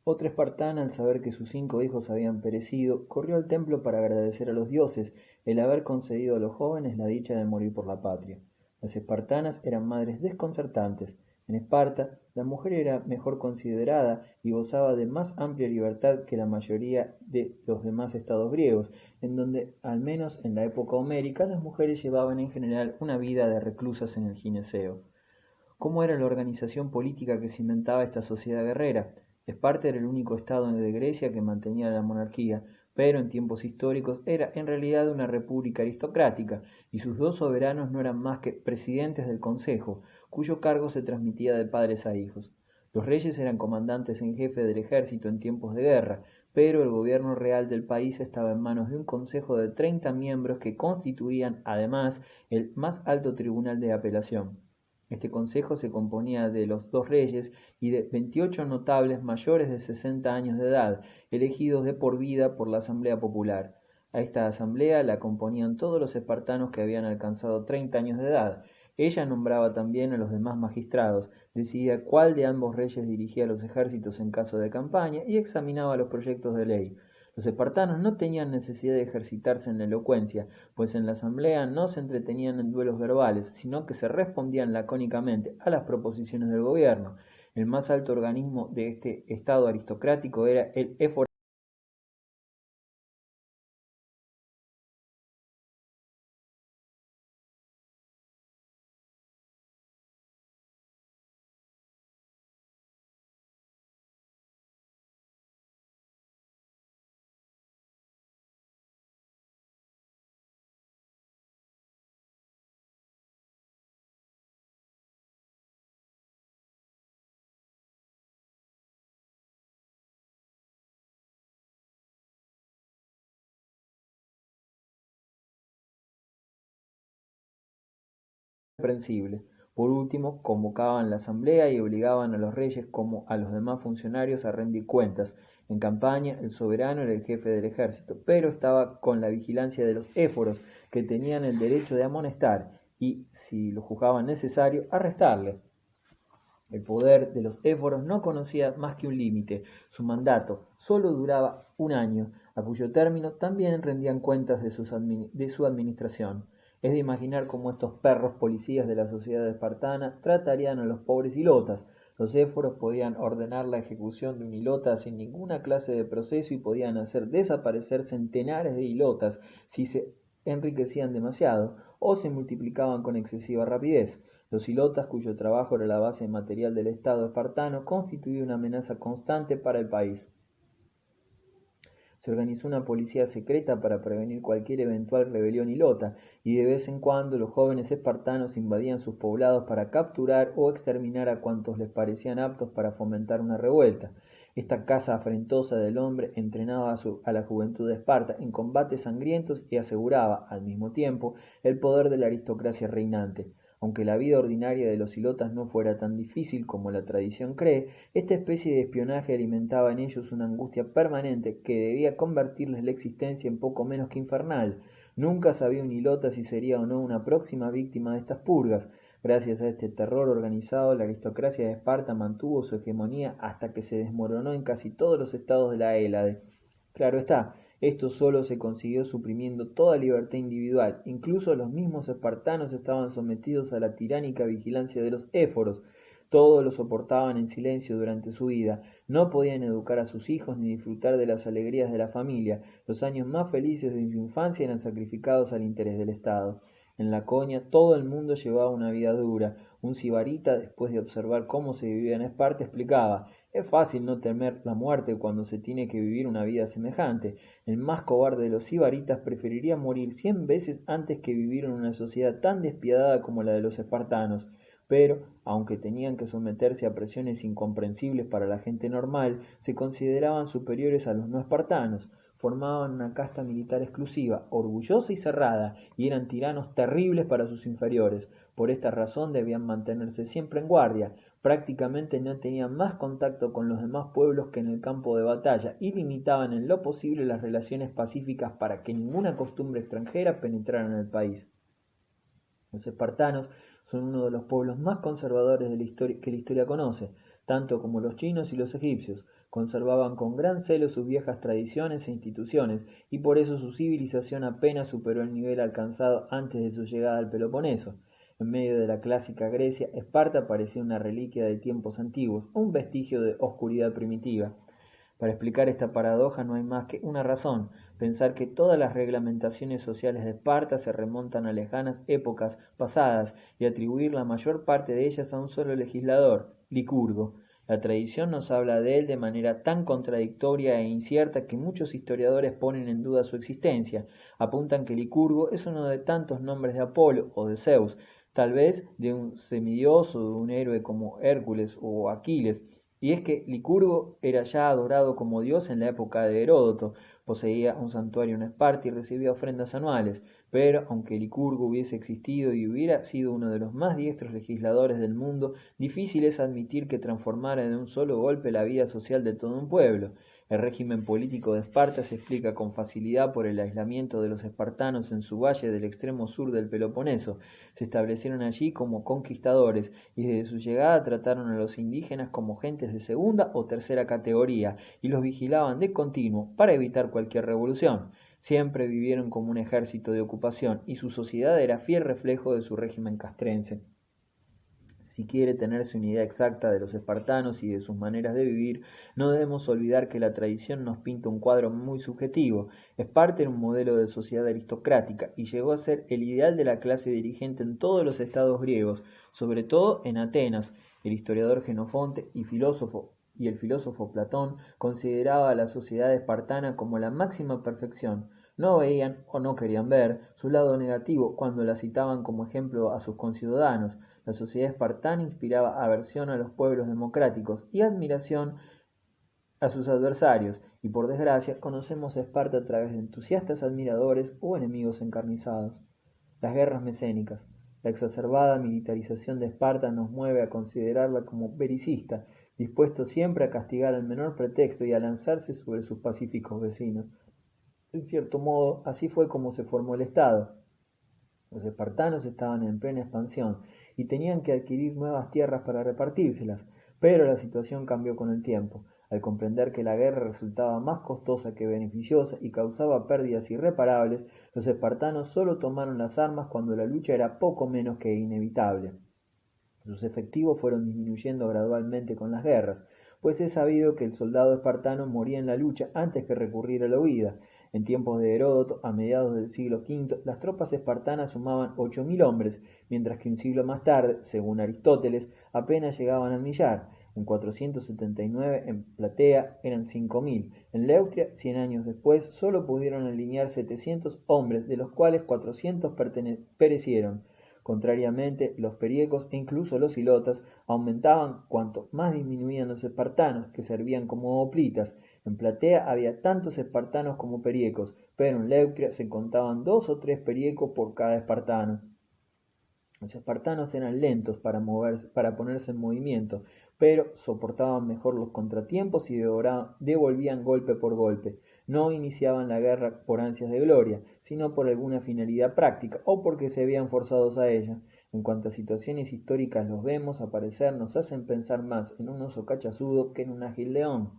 Otra espartana, al saber que sus 5 hijos habían perecido, corrió al templo para agradecer a los dioses el haber concedido a los jóvenes la dicha de morir por la patria. Las espartanas eran madres desconcertantes. En Esparta, la mujer era mejor considerada y gozaba de más amplia libertad que la mayoría de los demás estados griegos, en donde, al menos en la época homérica, las mujeres llevaban en general una vida de reclusas en el gineceo. ¿Cómo era la organización política que cimentaba esta sociedad guerrera? Esparta era el único estado de Grecia que mantenía la monarquía, pero en tiempos históricos era en realidad una república aristocrática, y sus dos soberanos no eran más que presidentes del consejo, cuyo cargo se transmitía de padres a hijos. Los reyes eran comandantes en jefe del ejército en tiempos de guerra, pero el gobierno real del país estaba en manos de un consejo de 30 miembros que constituían, además, el más alto tribunal de apelación. Este consejo se componía de los dos reyes y de 28 notables mayores de 60 años de edad, elegidos de por vida por la Asamblea Popular. A esta asamblea la componían todos los espartanos que habían alcanzado 30 años de edad. Ella nombraba también a los demás magistrados, decidía cuál de ambos reyes dirigía los ejércitos en caso de campaña y examinaba los proyectos de ley. Los espartanos no tenían necesidad de ejercitarse en la elocuencia, pues en la asamblea no se entretenían en duelos verbales, sino que se respondían lacónicamente a las proposiciones del gobierno. El más alto organismo de este estado aristocrático era el éforo irreprensible. Por último, convocaban la asamblea y obligaban a los reyes como a los demás funcionarios a rendir cuentas. En campaña, el soberano era el jefe del ejército, pero estaba con la vigilancia de los éforos, que tenían el derecho de amonestar y, si lo juzgaban necesario, arrestarle. El poder de los éforos no conocía más que un límite: su mandato sólo duraba un año, a cuyo término también rendían cuentas de su administración. Es de imaginar cómo estos perros policías de la sociedad espartana tratarían a los pobres hilotas. Los éforos podían ordenar la ejecución de un hilota sin ninguna clase de proceso y podían hacer desaparecer centenares de hilotas si se enriquecían demasiado o se multiplicaban con excesiva rapidez. Los ilotas, cuyo trabajo era la base material del Estado espartano, constituían una amenaza constante para el país. Se organizó una policía secreta para prevenir cualquier eventual rebelión ilota, y de vez en cuando los jóvenes espartanos invadían sus poblados para capturar o exterminar a cuantos les parecían aptos para fomentar una revuelta. Esta caza afrentosa del hombre entrenaba a la juventud de Esparta en combates sangrientos y aseguraba, al mismo tiempo, el poder de la aristocracia reinante. Aunque la vida ordinaria de los ilotas no fuera tan difícil como la tradición cree, esta especie de espionaje alimentaba en ellos una angustia permanente que debía convertirles la existencia en poco menos que infernal. Nunca sabía un ilota si sería o no una próxima víctima de estas purgas. Gracias a este terror organizado, la aristocracia de Esparta mantuvo su hegemonía hasta que se desmoronó en casi todos los estados de la Hélade. Claro está, esto solo se consiguió suprimiendo toda libertad individual. Incluso los mismos espartanos estaban sometidos a la tiránica vigilancia de los éforos. Todos lo soportaban en silencio durante su vida. No podían educar a sus hijos ni disfrutar de las alegrías de la familia. Los años más felices de su infancia eran sacrificados al interés del Estado. En Laconia todo el mundo llevaba una vida dura. Un sibarita, después de observar cómo se vivía en Esparta, explicaba: es fácil no temer la muerte cuando se tiene que vivir una vida semejante. El más cobarde de los sibaritas preferiría morir 100 veces antes que vivir en una sociedad tan despiadada como la de los espartanos. Pero, aunque tenían que someterse a presiones incomprensibles para la gente normal, se consideraban superiores a los no espartanos. Formaban una casta militar exclusiva, orgullosa y cerrada, y eran tiranos terribles para sus inferiores. Por esta razón debían mantenerse siempre en guardia. Prácticamente no tenían más contacto con los demás pueblos que en el campo de batalla y limitaban en lo posible las relaciones pacíficas para que ninguna costumbre extranjera penetrara en el país. Los espartanos son uno de los pueblos más conservadores de que la historia conoce, tanto como los chinos y los egipcios. Conservaban con gran celo sus viejas tradiciones e instituciones, y por eso su civilización apenas superó el nivel alcanzado antes de su llegada al Peloponeso. En medio de la clásica Grecia, Esparta parecía una reliquia de tiempos antiguos, un vestigio de oscuridad primitiva. Para explicar esta paradoja no hay más que una razón: pensar que todas las reglamentaciones sociales de Esparta se remontan a lejanas épocas pasadas y atribuir la mayor parte de ellas a un solo legislador, Licurgo. La tradición nos habla de él de manera tan contradictoria e incierta que muchos historiadores ponen en duda su existencia. Apuntan que Licurgo es uno de tantos nombres de Apolo o de Zeus, tal vez de un semidios o de un héroe como Hércules o Aquiles. Y es que Licurgo era ya adorado como dios en la época de Heródoto, poseía un santuario en Esparta y recibía ofrendas anuales, pero aunque Licurgo hubiese existido y hubiera sido uno de los más diestros legisladores del mundo, difícil es admitir que transformara de un solo golpe la vida social de todo un pueblo. El régimen político de Esparta se explica con facilidad por el aislamiento de los espartanos en su valle del extremo sur del Peloponeso. Se establecieron allí como conquistadores y desde su llegada trataron a los indígenas como gentes de segunda o tercera categoría y los vigilaban de continuo para evitar cualquier revolución. Siempre vivieron como un ejército de ocupación y su sociedad era fiel reflejo de su régimen castrense. Si quiere tenerse una idea exacta de los espartanos y de sus maneras de vivir, no debemos olvidar que la tradición nos pinta un cuadro muy subjetivo. Esparta era un modelo de sociedad aristocrática y llegó a ser el ideal de la clase dirigente en todos los estados griegos, sobre todo en Atenas. El historiador Jenofonte y el filósofo Platón consideraba a la sociedad espartana como la máxima perfección. No veían o no querían ver su lado negativo cuando la citaban como ejemplo a sus conciudadanos. La sociedad espartana inspiraba aversión a los pueblos democráticos y admiración a sus adversarios, y por desgracia conocemos a Esparta a través de entusiastas admiradores o enemigos encarnizados. Las guerras mecénicas. La exacerbada militarización de Esparta nos mueve a considerarla como belicista, dispuesto siempre a castigar al menor pretexto y a lanzarse sobre sus pacíficos vecinos. En cierto modo, así fue como se formó el Estado. Los espartanos estaban en plena expansión y tenían que adquirir nuevas tierras para repartírselas, pero la situación cambió con el tiempo. Al comprender que la guerra resultaba más costosa que beneficiosa y causaba pérdidas irreparables, los espartanos solo tomaron las armas cuando la lucha era poco menos que inevitable. Sus efectivos fueron disminuyendo gradualmente con las guerras, pues es sabido que el soldado espartano moría en la lucha antes que recurrir a la huida. En tiempos de Heródoto, a mediados del siglo V, las tropas espartanas sumaban 8.000 hombres, mientras que un siglo más tarde, según Aristóteles, apenas llegaban al millar. En 479, en Platea, eran 5.000. En Leutria, 100 años después, solo pudieron alinear 700 hombres, de los cuales 400 perecieron. Contrariamente, los periecos e incluso los ilotas aumentaban cuanto más disminuían los espartanos, que servían como hoplitas. En Platea había tantos espartanos como periecos, pero en Leucria se contaban 2 o 3 periecos por cada espartano. Los espartanos eran lentos para ponerse en movimiento, pero soportaban mejor los contratiempos y devolvían golpe por golpe. No iniciaban la guerra por ansias de gloria, sino por alguna finalidad práctica o porque se veían forzados a ella. En cuanto a situaciones históricas los vemos aparecer, nos hacen pensar más en un oso cachazudo que en un ágil león.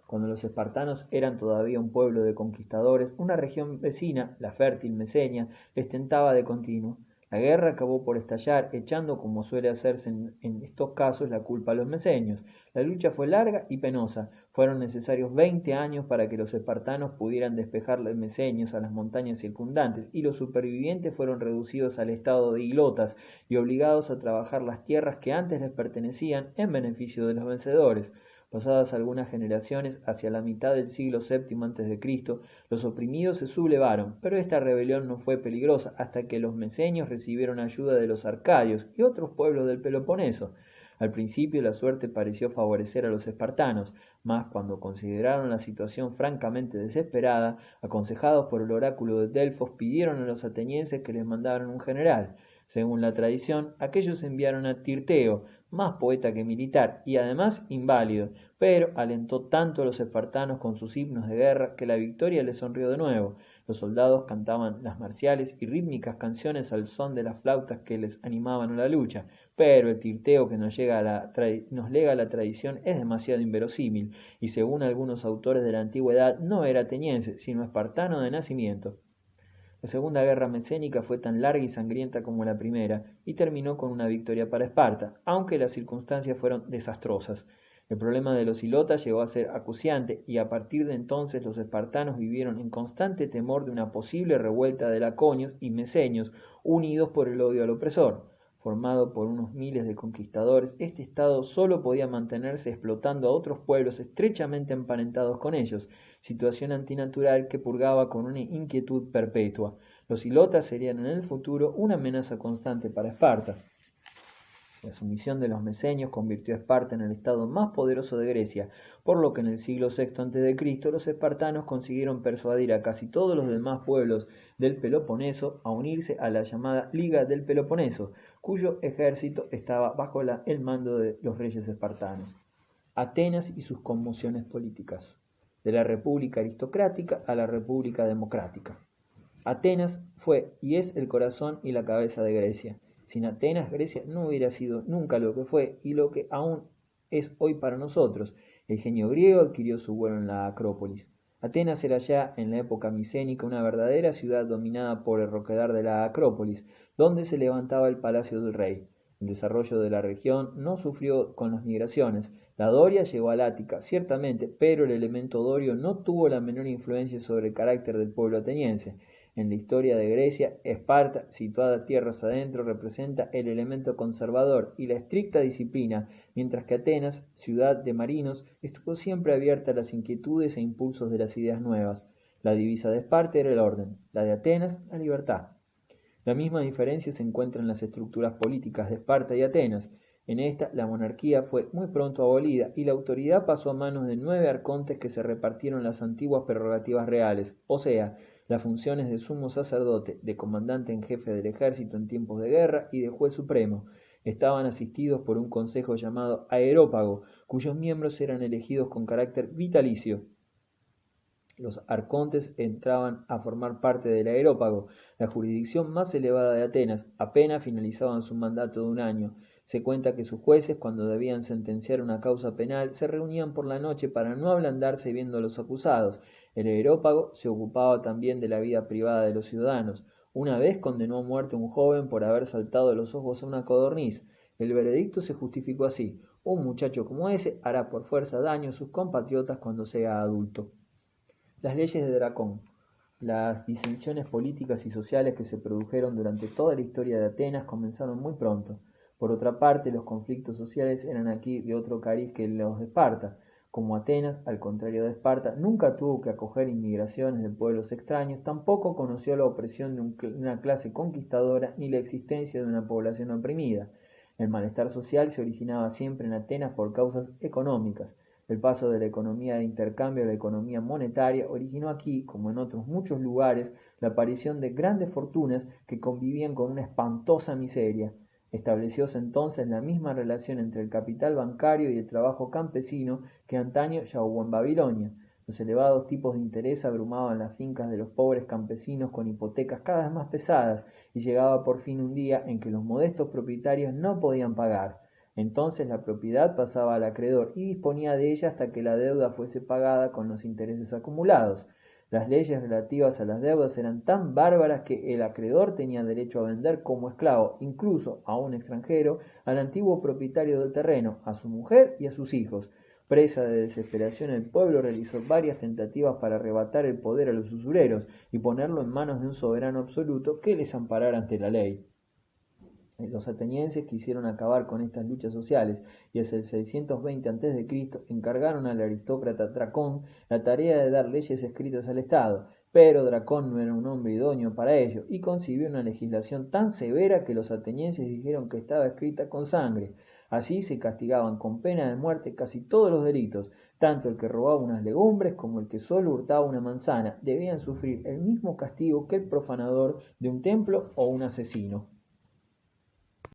Cuando los espartanos eran todavía un pueblo de conquistadores, una región vecina, la fértil Mesenia, les tentaba de continuo. La guerra acabó por estallar, echando, como suele hacerse en estos casos, la culpa a los mesenios. La lucha fue larga y penosa. Fueron necesarios 20 años para que los espartanos pudieran despejar los mesenios a las montañas circundantes, y los supervivientes fueron reducidos al estado de ilotas y obligados a trabajar las tierras que antes les pertenecían en beneficio de los vencedores. Pasadas algunas generaciones, hacia la mitad del siglo VII a.C., los oprimidos se sublevaron, pero esta rebelión no fue peligrosa hasta que los mesenios recibieron ayuda de los arcadios y otros pueblos del Peloponeso. Al principio la suerte pareció favorecer a los espartanos, mas cuando consideraron la situación francamente desesperada, aconsejados por el oráculo de Delfos, pidieron a los atenienses que les mandaran un general. Según la tradición, aquellos enviaron a Tirteo, más poeta que militar y además inválido, pero alentó tanto a los espartanos con sus himnos de guerra que la victoria les sonrió de nuevo. Los soldados cantaban las marciales y rítmicas canciones al son de las flautas que les animaban a la lucha, pero el tirteo que nos lega la tradición es demasiado inverosímil, y según algunos autores de la antigüedad no era ateniense, sino espartano de nacimiento. La Segunda Guerra Mesénica fue tan larga y sangrienta como la primera, y terminó con una victoria para Esparta, aunque las circunstancias fueron desastrosas. El problema de los ilotas llegó a ser acuciante, y a partir de entonces los espartanos vivieron en constante temor de una posible revuelta de laconios y mesenios, unidos por el odio al opresor. Formado por unos miles de conquistadores, este estado solo podía mantenerse explotando a otros pueblos estrechamente emparentados con ellos, situación antinatural que purgaba con una inquietud perpetua. Los ilotas serían en el futuro una amenaza constante para Esparta. La sumisión de los mesenios convirtió a Esparta en el estado más poderoso de Grecia, por lo que en el siglo VI a.C. los espartanos consiguieron persuadir a casi todos los demás pueblos del Peloponeso a unirse a la llamada Liga del Peloponeso, cuyo ejército estaba bajo el mando de los reyes espartanos. Atenas y sus conmociones políticas. De la república aristocrática a la república democrática. Atenas fue y es el corazón y la cabeza de Grecia. Sin Atenas, Grecia no hubiera sido nunca lo que fue y lo que aún es hoy para nosotros. El genio griego adquirió su vuelo en la Acrópolis. Atenas era ya en la época micénica una verdadera ciudad dominada por el roquedar de la Acrópolis, donde se levantaba el palacio del rey. El desarrollo de la región no sufrió con las migraciones. La Doria llegó al Ática, ciertamente, pero el elemento dorio no tuvo la menor influencia sobre el carácter del pueblo ateniense. En la historia de Grecia, Esparta, situada tierras adentro, representa el elemento conservador y la estricta disciplina, mientras que Atenas, ciudad de marinos, estuvo siempre abierta a las inquietudes e impulsos de las ideas nuevas. La divisa de Esparta era el orden, la de Atenas, la libertad. La misma diferencia se encuentra en las estructuras políticas de Esparta y Atenas. En esta, la monarquía fue muy pronto abolida y la autoridad pasó a manos de 9 arcontes que se repartieron las antiguas prerrogativas reales, o sea, las funciones de sumo sacerdote, de comandante en jefe del ejército en tiempos de guerra y de juez supremo. Estaban asistidos por un consejo llamado aerópago, cuyos miembros eran elegidos con carácter vitalicio. Los arcontes entraban a formar parte del aerópago, la jurisdicción más elevada de Atenas. Apenas finalizaban su mandato de un año. Se cuenta que sus jueces, cuando debían sentenciar una causa penal, se reunían por la noche para no ablandarse viendo a los acusados. El aerópago se ocupaba también de la vida privada de los ciudadanos. Una vez condenó a muerte a un joven por haber saltado los ojos a una codorniz. El veredicto se justificó así: un muchacho como ese hará por fuerza daño a sus compatriotas cuando sea adulto. Las leyes de Dracón. Las disensiones políticas y sociales que se produjeron durante toda la historia de Atenas comenzaron muy pronto. Por otra parte, los conflictos sociales eran aquí de otro cariz que los de Esparta. Como Atenas, al contrario de Esparta, nunca tuvo que acoger inmigraciones de pueblos extraños, tampoco conoció la opresión de una clase conquistadora ni la existencia de una población oprimida. El malestar social se originaba siempre en Atenas por causas económicas. El paso de la economía de intercambio a la economía monetaria originó aquí, como en otros muchos lugares, la aparición de grandes fortunas que convivían con una espantosa miseria. Establecióse entonces la misma relación entre el capital bancario y el trabajo campesino que antaño ya hubo en Babilonia. Los elevados tipos de interés abrumaban las fincas de los pobres campesinos con hipotecas cada vez más pesadas, y llegaba por fin un día en que los modestos propietarios no podían pagar. Entonces la propiedad pasaba al acreedor y disponía de ella hasta que la deuda fuese pagada con los intereses acumulados. Las leyes relativas a las deudas eran tan bárbaras que el acreedor tenía derecho a vender como esclavo, incluso a un extranjero, al antiguo propietario del terreno, a su mujer y a sus hijos. Presa de desesperación, el pueblo realizó varias tentativas para arrebatar el poder a los usureros y ponerlo en manos de un soberano absoluto que les amparara ante la ley. Los atenienses quisieron acabar con estas luchas sociales y hacia el 620 a.C. encargaron al aristócrata Dracón la tarea de dar leyes escritas al Estado, pero Dracón no era un hombre idóneo para ello y concibió una legislación tan severa que los atenienses dijeron que estaba escrita con sangre. Así se castigaban con pena de muerte casi todos los delitos, tanto el que robaba unas legumbres como el que solo hurtaba una manzana. Debían sufrir el mismo castigo que el profanador de un templo o un asesino.